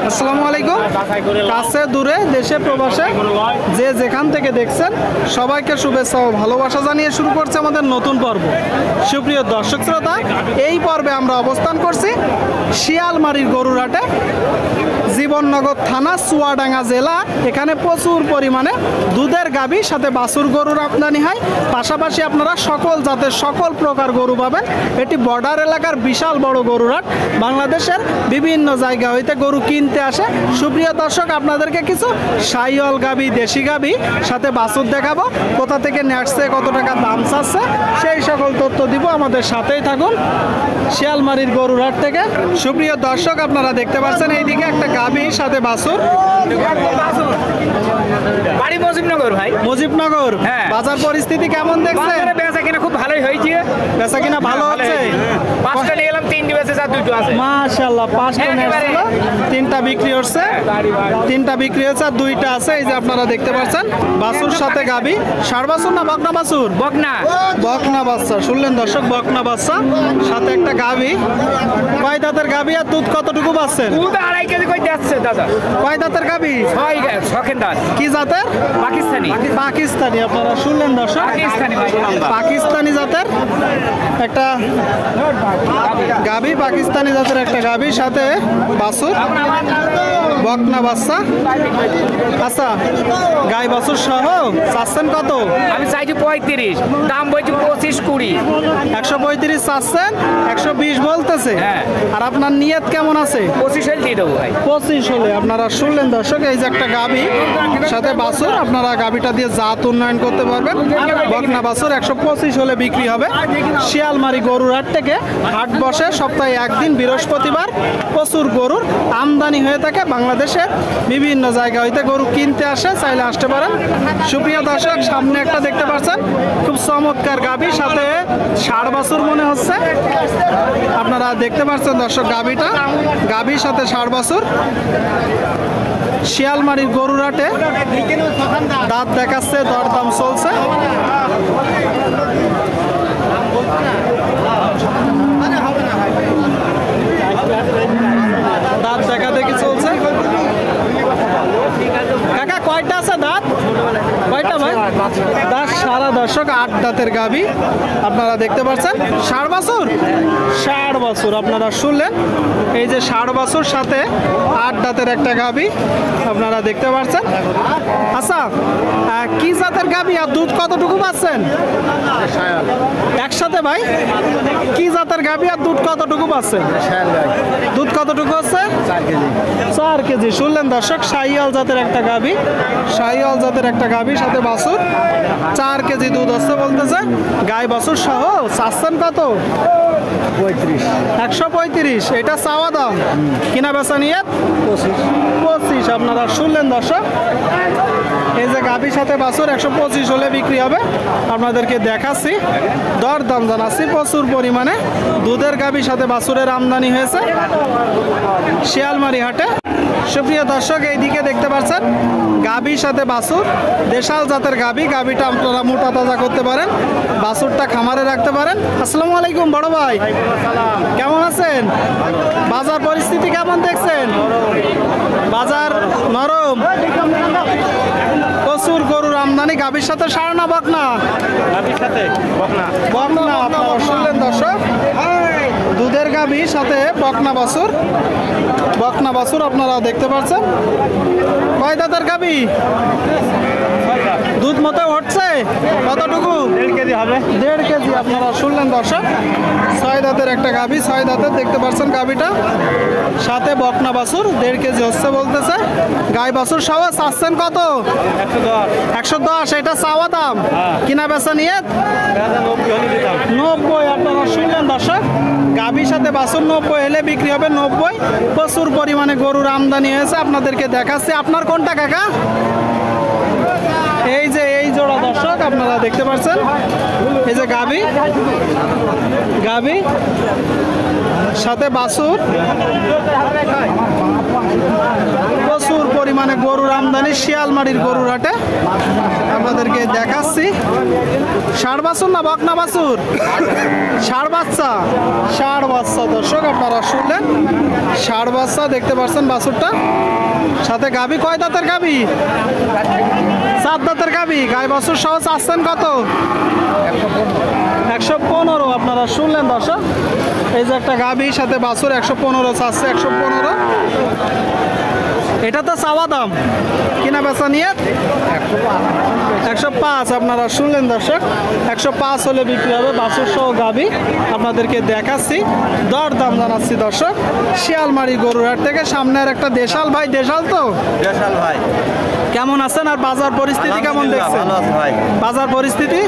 আসসালামু আলাইকুম। কাছে দূরে দেশে প্রবাসে যে যেখান থেকে দেখছেন সবাইকে শুভেচ্ছা ও ভালোবাসা জানিয়ে শুরু করছে আমাদের নতুন পর্ব। সুপ্রিয় দর্শক শ্রোতা, এই পর্বে আমরা অবস্থান করছি শিয়ালমারির গরুর হাটে, জীবননগর থানা, চুয়াডাঙ্গা জেলা। এখানে প্রচুর পরিমাণে দুধের গাভী সাথে বাছুর গরুর আমদানি হয়। পাশাপাশি আপনারা সকল জাতের সকল প্রকার গরু পাবেন। এটি বর্ডার এলাকার বিশাল বড় গরুর হাট। বাংলাদেশের বিভিন্ন জায়গা হইতে গরু কিনতে আসে। সুপ্রিয় দর্শক, আপনাদেরকে কিছু শাহিওয়াল গাভী, দেশি গাভী সাথে বাছুর দেখাবো। কোথা থেকে নেটছে, কত টাকা দাম চাচ্ছে, সেই সকল তথ্য দিব। আমাদের সাথেই থাকুন শিয়ালমারির গরুর হাট থেকে। সুপ্রিয় দর্শক, আপনারা দেখতে পাচ্ছেন এইদিকে একটা গাভী সাথে বাছুর। বাড়ি মুজিবনগর ভাই। মুজিবনগর। হ্যাঁ। বাজার পরিস্থিতি কেমন দেখছেন? বাজারে বেচা কিনা খুব ভালোই হয়েছে। বেচা কিনা ভালো হচ্ছে? পাঁচটা নিয়ে গেলাম, তিনটি বেচে যা দুটো আছে। মাশাআল্লাহ, পাঁচটা একেবারে। নেছিল, তিনটা বিক্রি হচ্ছে, তিনটা বিক্রি হচ্ছে আর দুইটা আছে। এই যে আপনারা দেখতে পাচ্ছেন বাছুর সাথে গাভী। ষাঁড় বাছুর না বকনা বাছুর? বকনা। বকনা বাচ্চা, শুনলেন দর্শক, বকনা বাচ্চা সাথে একটা গাভী। কয় দাঁতের গাভী আর দুধ কতটুকু পাচ্ছেন? দুধ 2.5 কেজি করে যাচ্ছে দাদা। কয় দাঁতের গাভী? শখের দাঁত। কি জাতের? পাকিস্তানি। পাকিস্তানি। আপনারা শুনলেন দর্শক, পাকিস্তানি ভাই। পাকিস্তানি জাতের একটা গাভী, পাকিস্তানি জাতের একটা গাভী সাথে বাছুর, বকনা বাচ্চা। আচ্ছা, গাই বাছুর সহ চাচ্ছেন কত? আমি চাইছি 35, দাম বলছি 25-20। 135 চাচ্ছেন, 120 বলতেছে। হ্যাঁ। আর আপনার নিয়ত কেমন আছে? 25 হলে দিয়ে দেবো ভাই। 25 হলে। আপনারা শুনলেন দর্শক, এই যে একটা গাভী সাথে বাছুর, আপনারা গাভীটা দিয়ে জাত উন্নয়ন করতে পারবেন। বকনা বাছুর 125 হলে বিক্রি হবে। শিয়ালমারি গরুর হাট থেকে হাট বসে সপ্তাহে একদিন, বৃহস্পতিবার। প্রচুর গরুর আমদানি হয়ে থাকে। বাংলাদেশের বিভিন্ন জায়গা হইতে গরু কিনতে আসে, চাইলে আসতে পারেন। সুপ্রিয় দর্শক, সামনে একটা দেখতে পাচ্ছেন খুব চমৎকার গাভী সাথে ষাঁড় বাছুর মনে হচ্ছে। আপনারা দেখতে পাচ্ছেন দর্শক, গাভীটা, গাভীর সাথে ষাঁড় বাছুর। শিয়ালমারির গরুর হাটে দাঁত দেখাচ্ছে, দরদাম চলছে। দাঁত দেখা দেখি চলছে। কাকা কয়টা আছে দাঁত? কয়টা ভাই? দাঁত সারা দর্শক 8 দাঁতের গাভী আপনারা দেখতে পাচ্ছেন। ষাঁড় বাছুর, ষাঁড় বাছুর আপনারা শুনলেন। এই যে ষাঁড় বাছুর সাথে 8 দাঁতের একটা গাভী আপনারা দেখতে পাচ্ছেন। আচ্ছা, কি জাতের গাভী আর দুধ কতটুকু পাচ্ছেন একসাথে ভাই? কি জাতের গাভী আর দুধ কতটুকু পাচ্ছেন? দুধ কতটুকু আছে? 4 কেজি। শুনলেন দর্শক, শাহিওয়াল জাতের একটা গাভী, শাহিওয়াল জাতের একটা গাভী সাথে বাছুর, 4 কেজি দুধ হচ্ছে বলতেছে। গাই বাছুর সহ চাচ্ছেন কত? 135। এটা চাওয়া দাম, কিনা বেচা নিয়ে 25। আপনারা শুনলেন দর্শক, এই যে গাভীর সাথে বাছুর 125 হলে বিক্রি হবে। আপনাদেরকে দেখাচ্ছি, দর দাম জানাচ্ছি। প্রচুর পরিমাণে দুধের গাভীর সাথে বাছুরের আমদানি হয়েছে শিয়ালমারি হাটে। সুপ্রিয় দর্শক, এইদিকে দেখতে পাচ্ছেন গাভীর সাথে বাছুর, দেশাল জাতের গাভী। গাভীটা আপনারা মোটা তাজা করতে পারেন, বাছুরটা খামারে রাখতে পারেন। আসসালামু আলাইকুম বড় ভাই, কেমন আছেন? বাজার পরিস্থিতি কেমন দেখছেন? বাজার নরম, প্রচুর গরুর আমদানি। গাভীর সাথে ষাঁড় না বকনা? গাভীর সাথে বকনা। বকনা। আপনারা শুনলেন দর্শক, দুধের গাভীর সাথে বকনা বাছুর, বকনা বাছুর আপনারা দেখতে পাচ্ছেন। কয় দাঁতের গাভী? দুধ মতো উঠছে কতটুকু? 1.5 কেজি হবে। 1.5 কেজি। আপনারা শুনলেন দর্শক, 6 দাঁতের একটা গাভী, 6 দাঁতের দেখতে পাচ্ছেন গাভীটা সাথে বকনা বাছুর, 1.5 কেজি হচ্ছে বলতেছে। গাই বাছুর সহ চাচ্ছেন কত? 110। এটা চাওয়া দাম, কিনা বেচা নিয়ে 90। আপনারা শুনলেন দর্শক, গাভীর সাথে বাছুর 90 হলে বিক্রি হবে। 90। প্রচুর পরিমাণে গরুর আমদানি হয়েছে, আপনাদেরকে দেখাচ্ছি। আপনার কোনটা কাকা? এই যে এই জোড়া দর্শক আপনারা দেখতে পাচ্ছেন, এই যে গাভী, গাভী সাথে বাছুর, প্রচুর পরিমাণে এখানে গরুর আমদানি শিয়ালমারির গরুর হাটে আপনাদেরকে দেখাচ্ছি। ষাড় বাছুর না বকনা বাছুর? ষাড় বাচ্চা, ষাড় বাচ্চা দর্শক আপনারা শুনলেন, ষাড় বাচ্চা দেখতে পাচ্ছেন বাছুরটা। সাথে গাভী, কয় দাঁতের গাভী? 4 দাঁতের গাভী। গাই বাছুর সহ চাচ্ছেন কত? 115। আপনারা শুনলেন দর্শক, এই যে একটা গাভী সাথে বাছুর 115 চাচ্ছে, 115। এটা তো চাওয়া দাম, কিনা বেচা নিয়ে 105। আপনারা শুনলেন দর্শক, 105 হলে বিক্রি হবে বাছুর সহ গাভী। আপনাদেরকে দেখাচ্ছি, দর দাম জানাচ্ছি দর্শক। শিয়ালমারি গরুরহাট থেকে সামনের একটা দেশাল ভাই, দেশাল তো দেশাল ভাই, কেমন আছেন? আর বাজার পরিস্থিতি কেমন দেখছেন? ভালো আছে ভাই। বাজার পরিস্থিতি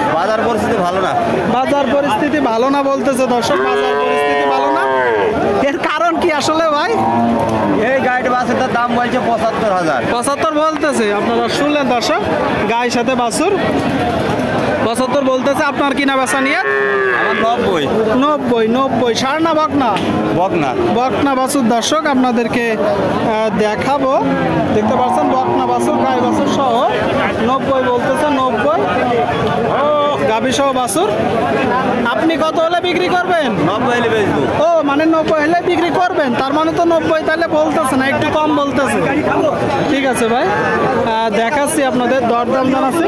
ভালো না। বাজার পরিস্থিতি ভালো না বলতেছে দর্শক, বাজার পরিস্থিতি ভালো না। এর কারণ কি আসলে ভাই? এই গাড়ির বাসের দাম বলছে 75,000। 75 বলতেছে। আপনারা শুনলেন দর্শক, গায়ের সাথে বাছুর 75 বলতেছে। আপনার কিনা বেচা নিয়ে আমার 90। 90। ষাড় না বকনা? বকনা। বকনা বাছুর দর্শক আপনাদেরকে দেখাবো। দেখতে পাচ্ছেন বকনা বাছুর, গাই বাছুর সহ 90 বলতেছে। 90 গাভী সহ বাছুর। আপনি কত হলে বিক্রি করবেন? 90 হলে বেচবো। ও মানে 90 হলে বিক্রি করবেন, তার মানে তো 90 তাহলে বলতেছে না, একটু কম বলতেছে। ঠিক আছে ভাই, দেখাচ্ছি আপনাদের দরদাম জানাচ্ছি।